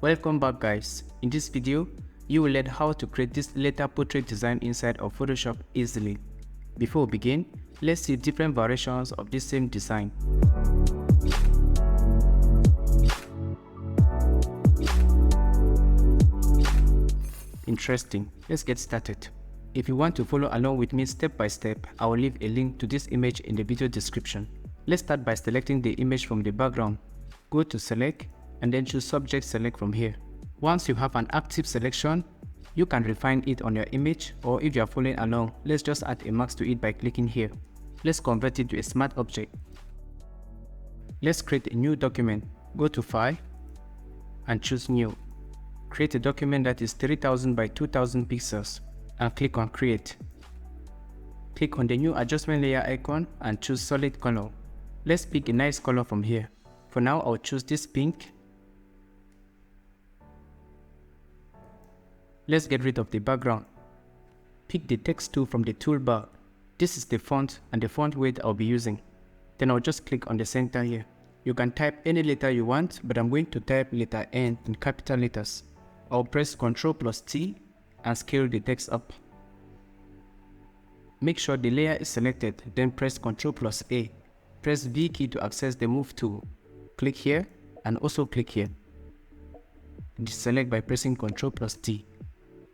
Welcome back guys. In this video, you will learn how to create this letter portrait design inside of Photoshop easily. Before we begin, let's see different variations of this same design. Interesting. Let's get started. If you want to follow along with me step by step, I will leave a link to this image in the video description. Let's start by selecting the image from the background. Go to select and then choose subject select from here. Once you have an active selection, you can refine it on your image, or if you are following along, let's just add a mask to it by clicking here. Let's convert it to a smart object. Let's create a new document. Go to File and choose New. Create a document that is 3000 by 2000 pixels and click on Create. Click on the new adjustment layer icon and choose Solid Color. Let's pick a nice color from here. For now, I'll choose this pink. Let's get rid of the background. Pick the text tool from the toolbar. This is the font and the font weight I'll be using. Then I'll just click on the center here. You can type any letter you want, but I'm going to type letter N in capital letters. I'll press Ctrl+T and scale the text up. Make sure the layer is selected, then press Ctrl+A. Press V key to access the Move tool. Click here and also click here. Deselect by pressing Ctrl+T.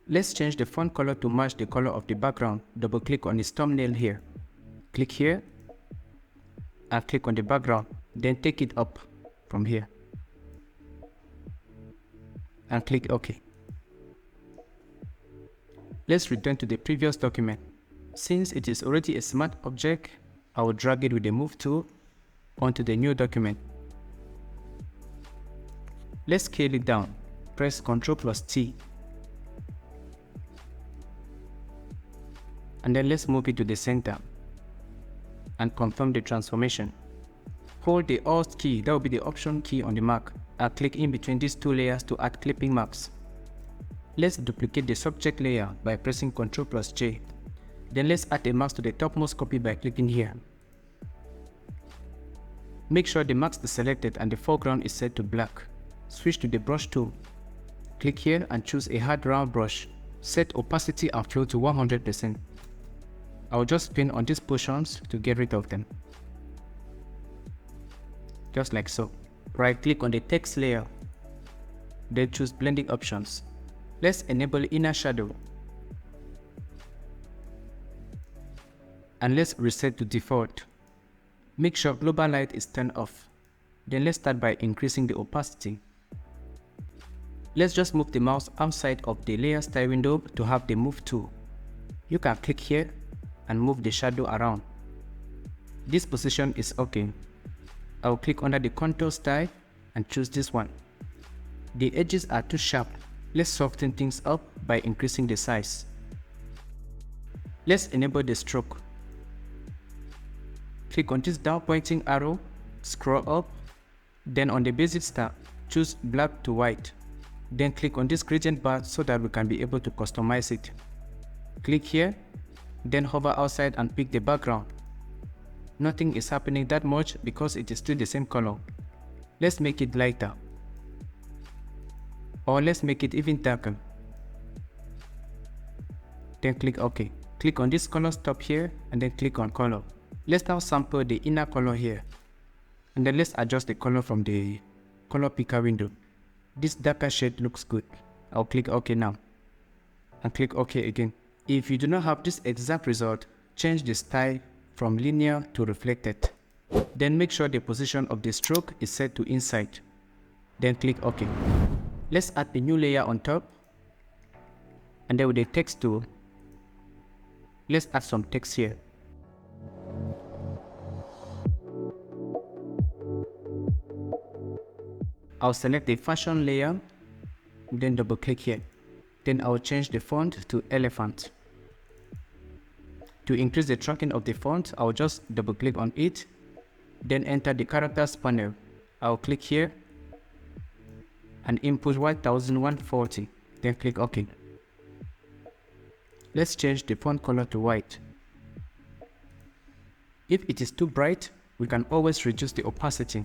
Let's change the font color to match the color of the background. Double click on this thumbnail here. Click here and click on the background. Then take it up from here and click OK. Let's return to the previous document. Since it is already a smart object, I will drag it with the Move tool onto the new document. Let's scale it down. Press Ctrl+T. And then let's move it to the center and confirm the transformation. Hold the Alt key, that will be the Option key on the Mac, and click in between these two layers to add clipping marks. Let's duplicate the subject layer by pressing Ctrl+J. Then let's add a mask to the topmost copy by clicking here. Make sure the mask is selected and the foreground is set to black. Switch to the brush tool. Click here and choose a hard round brush. Set opacity and flow to 100%. I'll just pin on these portions to get rid of them. Just like so. Right click on the text layer. Then choose blending options. Let's enable inner shadow. And let's reset to default. Make sure global light is turned off. Then let's start by increasing the opacity. Let's just move the mouse outside of the layer style window to have the Move tool. You can click here and move the shadow around. This position is okay. I'll click under the contour style and choose this one. The edges are too sharp. Let's soften things up by increasing the size. Let's enable the stroke. Click on this down pointing arrow, scroll up, then on the basic tab, choose black to white. Then click on this gradient bar so that we can be able to customize it. Click here, then hover outside and pick the background. Nothing is happening that much because it is still the same color. Let's make it lighter. Or let's make it even darker. Then click OK. Click on this color stop here and then click on color. Let's now sample the inner color here. And then let's adjust the color from the color picker window. This darker shade looks good. I'll click OK now. And click OK again. If you do not have this exact result, change the style from linear to reflected. Then make sure the position of the stroke is set to inside. Then click OK. Let's add a new layer on top. And then with the text tool, let's add some text here. I'll select the fashion layer, then double click here. Then I'll change the font to Elephant. To increase the tracking of the font, I'll just double click on it, then enter the characters panel. I'll click here and input 1140, then click OK. Let's change the font color to white. If it is too bright, we can always reduce the opacity.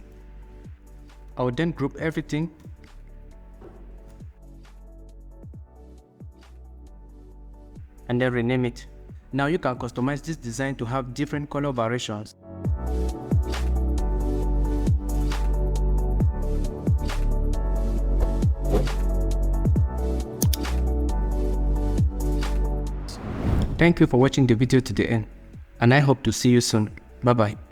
I will then group everything and then rename it. Now you can customize this design to have different color variations. Thank you for watching the video to the end, and I hope to see you soon. Bye bye.